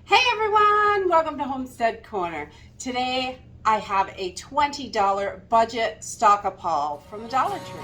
Hey everyone, welcome to Homestead Corner. Today I have a $20 budget stock-a-paw from the Dollar Tree.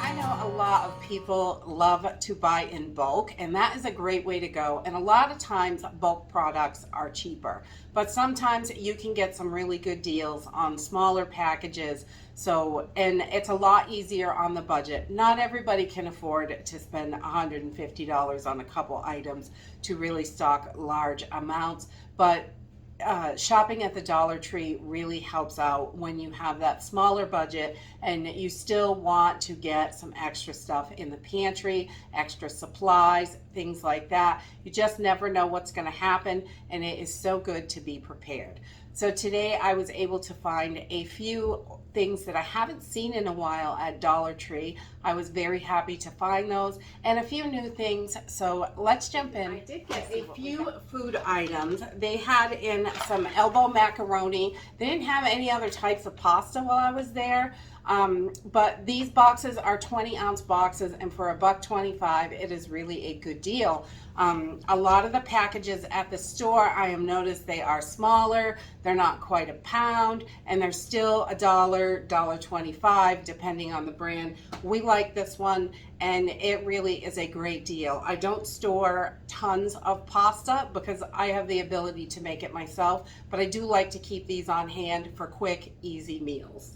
I know a lot of people love to buy in bulk, and that is a great way to go. And a lot of times, bulk products are cheaper, but sometimes you can get some really good deals on smaller packages. And it's a lot easier on the budget. Not everybody can afford to spend $150 on a couple items to really stock large amounts, but shopping at the Dollar Tree really helps out when you have that smaller budget and you still want to get some extra stuff in the pantry, extra supplies, things like that. You just never know what's going to happen, and it is so good to be prepared. So today I was able to find a few things that I haven't seen in a while at Dollar Tree. I was very happy to find those and a few new things. So let's jump in. I did get a few food items. They had in some elbow macaroni. They didn't have any other types of pasta while I was there. But these boxes are 20-ounce boxes, and for $1.25, it is really a good deal. A lot of the packages at the store, I have noticed they are smaller. They're not quite a pound, and they're still $1, $1.25, depending on the brand. We like this one, and it really is a great deal. I don't store tons of pasta because I have the ability to make it myself, but I do like to keep these on hand for quick, easy meals.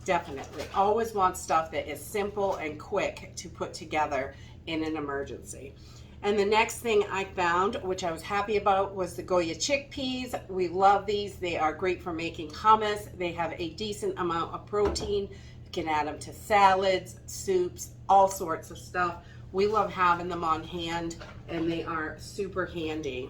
Definitely. Always want stuff that is simple and quick to put together in an emergency. And the next thing I found, which I was happy about, was the Goya chickpeas. We love these. They are great for making hummus. They have a decent amount of protein. You can add them to salads, soups, all sorts of stuff. We love having them on hand, and they are super handy.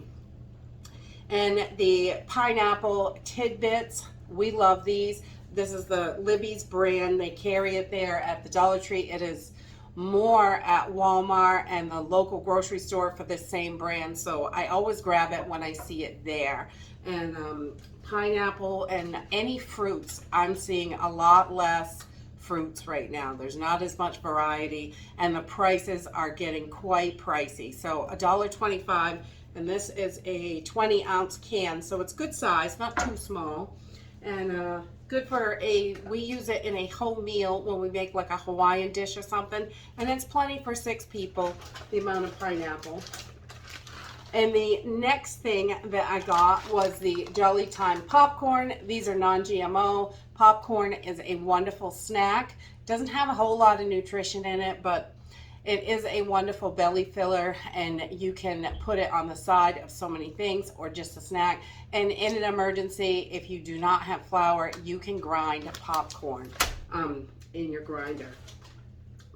And the pineapple tidbits, we love these. This is the Libby's brand. They carry it there at the Dollar Tree. It is more at Walmart and the local grocery store for the same brand. So I always grab it when I see it there. And pineapple and any fruits, I'm seeing a lot less fruits right now. There's not as much variety, and the prices are getting quite pricey. So $1.25, and this is a 20-ounce can. So it's good size, not too small. And good for we use it in a whole meal when we make like a Hawaiian dish or something. And it's plenty for 6 people, the amount of pineapple. And the next thing that I got was the Jolly Time popcorn. These are non-GMO. Popcorn is a wonderful snack. Doesn't have a whole lot of nutrition in it, but it is a wonderful belly filler, and you can put it on the side of so many things or just a snack. And in an emergency, if you do not have flour, you can grind popcorn in your grinder,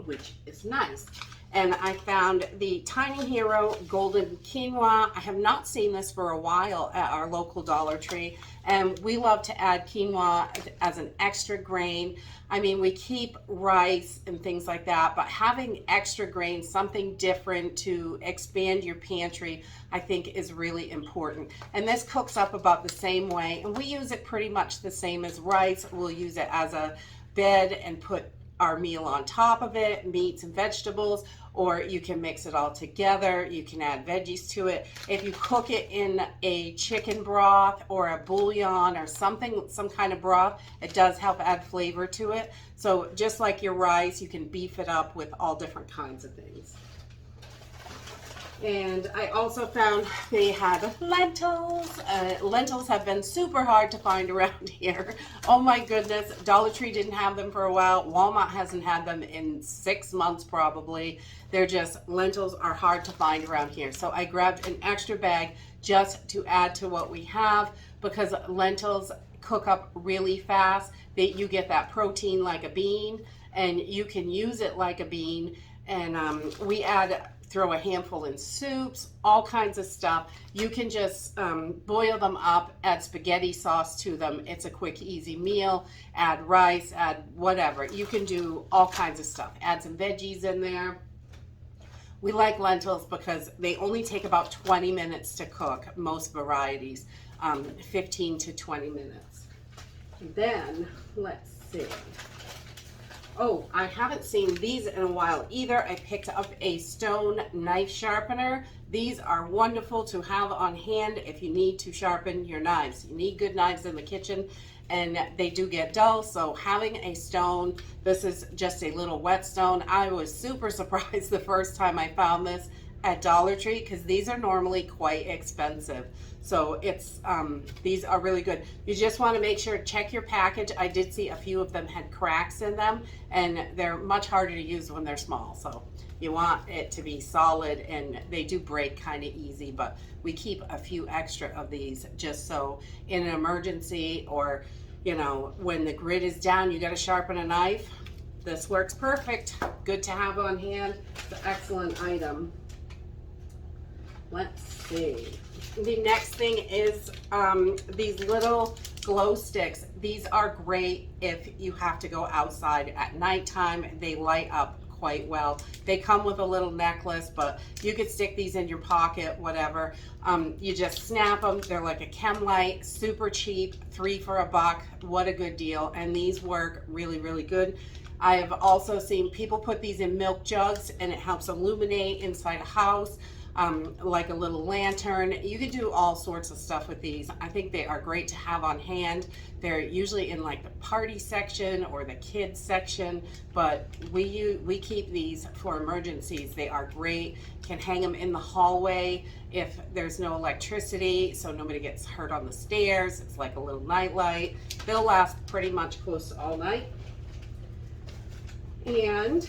which is nice. And I found the Tiny Hero Golden Quinoa. I have not seen this for a while at our local Dollar Tree, and we love to add quinoa as an extra grain. I mean, we keep rice and things like that, but having extra grain, something different to expand your pantry, I think is really important. And this cooks up about the same way, and we use it pretty much the same as rice. We'll use it as a bed and put our meal on top of it, meats and vegetables, or you can mix it all together. You can add veggies to it. If you cook it in a chicken broth or a bouillon or something, some kind of broth, it does help add flavor to it. So just like your rice, you can beef it up with all different kinds of things. And I also found they had lentils. Lentils have been super hard to find around here. Oh my goodness, Dollar Tree didn't have them for a while. Walmart hasn't had them in 6 months probably. Lentils are hard to find around here. So I grabbed an extra bag just to add to what we have, because lentils cook up really fast. You get that protein like a bean, and you can use it like a bean. And throw a handful in soups, all kinds of stuff. You can just boil them up, add spaghetti sauce to them. It's a quick, easy meal. Add rice, add whatever. You can do all kinds of stuff. Add some veggies in there. We like lentils because they only take about 20 minutes to cook, most varieties, 15 to 20 minutes. Then, let's see. Oh, I haven't seen these in a while either. I picked up a stone knife sharpener. These are wonderful to have on hand if you need to sharpen your knives. You need good knives in the kitchen, and they do get dull, so having a stone, this is just a little whetstone. I was super surprised the first time I found this at Dollar Tree because these are normally quite expensive. So it's these are really good. You just want to make sure, check your package. I did see a few of them had cracks in them, and they're much harder to use when they're small. So you want it to be solid, and they do break kind of easy, but we keep a few extra of these just so in an emergency, or you know, when the grid is down, you got to sharpen a knife. This works perfect. Good to have on hand. It's an excellent item. Let's see. The next thing is these little glow sticks. These are great if you have to go outside at nighttime. They light up quite well. They come with a little necklace, but you could stick these in your pocket, whatever. You just snap them. They're like a chem light, super cheap, 3 for $1. What a good deal. And these work really, really good. I have also seen people put these in milk jugs, and it helps illuminate inside a house. Like a little lantern. You could do all sorts of stuff with these. I think they are great to have on hand. They're usually in like the party section or the kids section, but we keep these for emergencies. They are great. Can hang them in the hallway if there's no electricity, so nobody gets hurt on the stairs. It's like a little night light. They'll last pretty much close to all night. And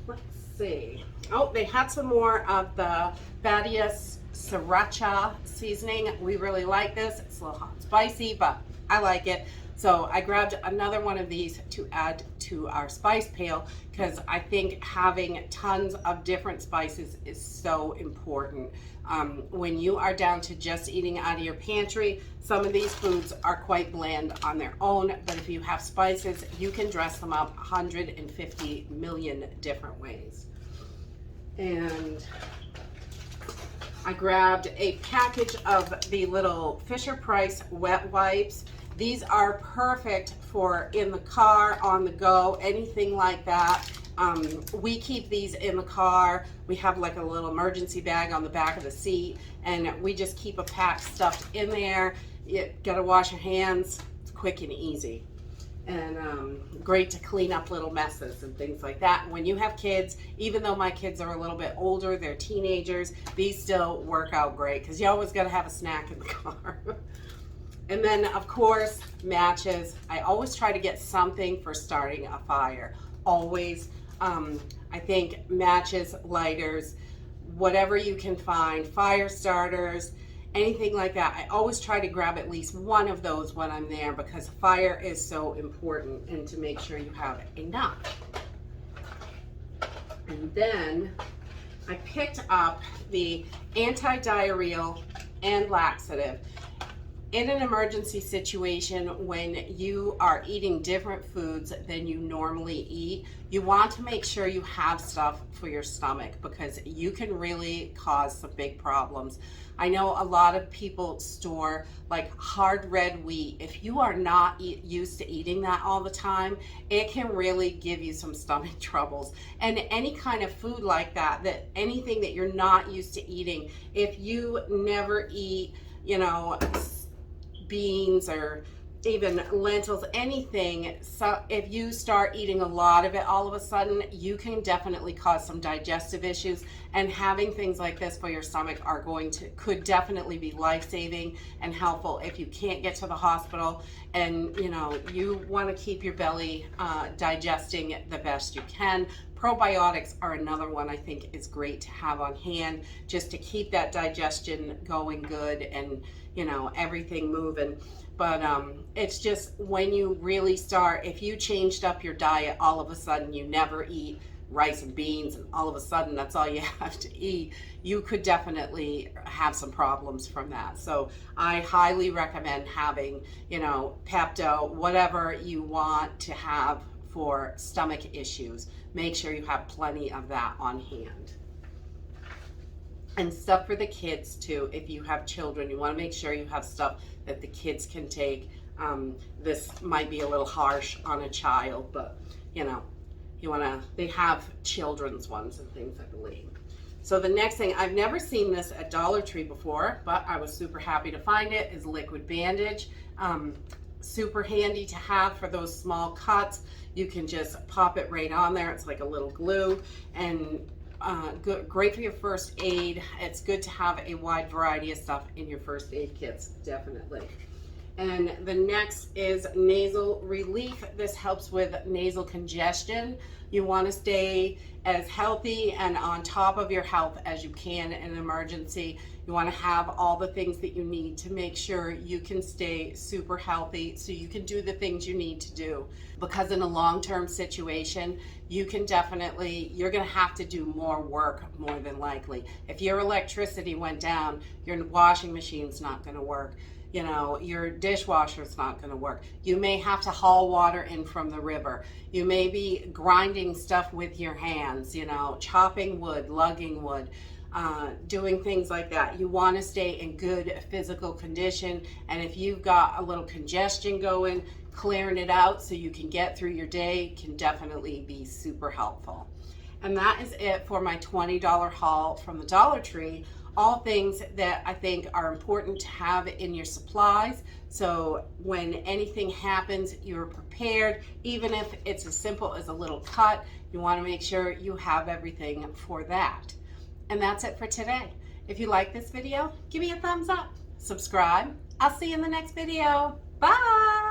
let's see. Oh, they had some more of the Badias sriracha seasoning. We really like this. It's a little hot and spicy, but I like it. So I grabbed another one of these to add to our spice pail because I think having tons of different spices is so important. When you are down to just eating out of your pantry, some of these foods are quite bland on their own, but if you have spices, you can dress them up 150 million different ways. And I grabbed a package of the little Fisher-Price wet wipes. These are perfect for in the car, on the go, anything like that. We keep these in the car. We have like a little emergency bag on the back of the seat, and we just keep a pack stuffed in there. You gotta wash your hands. It's quick and easy. And great to clean up little messes and things like that. When you have kids, even though my kids are a little bit older, they're teenagers, these still work out great because you always got to have a snack in the car. And then, of course, matches. I always try to get something for starting a fire. Always. I think matches, lighters, whatever you can find, fire starters, anything like that. I always try to grab at least one of those when I'm there because fire is so important, and to make sure you have enough. And then I picked up the anti-diarrheal and laxative. In an emergency situation, when you are eating different foods than you normally eat, you want to make sure you have stuff for your stomach because you can really cause some big problems. I know a lot of people store like hard red wheat. If you are not used to eating that all the time, it can really give you some stomach troubles. And any kind of food like that, anything that you're not used to eating, if you never eat, you know, beans or even lentils, anything, so if you start eating a lot of it all of a sudden, you can definitely cause some digestive issues, and having things like this for your stomach could definitely be life-saving and helpful if you can't get to the hospital, and you know, you want to keep your belly digesting the best you can. Probiotics are another one I think is great to have on hand just to keep that digestion going good and, you know, everything moving. But it's just when you really start, if you changed up your diet, all of a sudden you never eat rice and beans, and all of a sudden that's all you have to eat, you could definitely have some problems from that. So I highly recommend having, you know, Pepto, whatever you want to have for stomach issues. Make sure you have plenty of that on hand. And stuff for the kids too. If you have children, you want to make sure you have stuff that the kids can take. This might be a little harsh on a child, but you know, they have children's ones and things, I believe. So the next thing, I've never seen this at Dollar Tree before, but I was super happy to find it, is liquid bandage. Super handy to have for those small cuts. You can just pop it right on there. It's like a little glue, and great for your first aid. It's good to have a wide variety of stuff in your first aid kits, definitely. And the next is nasal relief. This helps with nasal congestion. You want to stay as healthy and on top of your health as you can in an emergency. You want to have all the things that you need to make sure you can stay super healthy so you can do the things you need to do. Because in a long-term situation, you're going to have to do more work, more than likely. If your electricity went down, your washing machine's not going to work. Your dishwasher's not going to work. You may have to haul water in from the river. You may be grinding stuff with your hands, chopping wood, lugging wood, doing things like that. You want to stay in good physical condition, and if you've got a little congestion going, clearing it out so you can get through your day can definitely be super helpful. And that is it for my $20 haul from the Dollar Tree. All things that I think are important to have in your supplies, so when anything happens, you're prepared. Even if it's as simple as a little cut, you want to make sure you have everything for that. And that's it for today. If you like this video, give me a thumbs up, subscribe. I'll see you in the next video. Bye!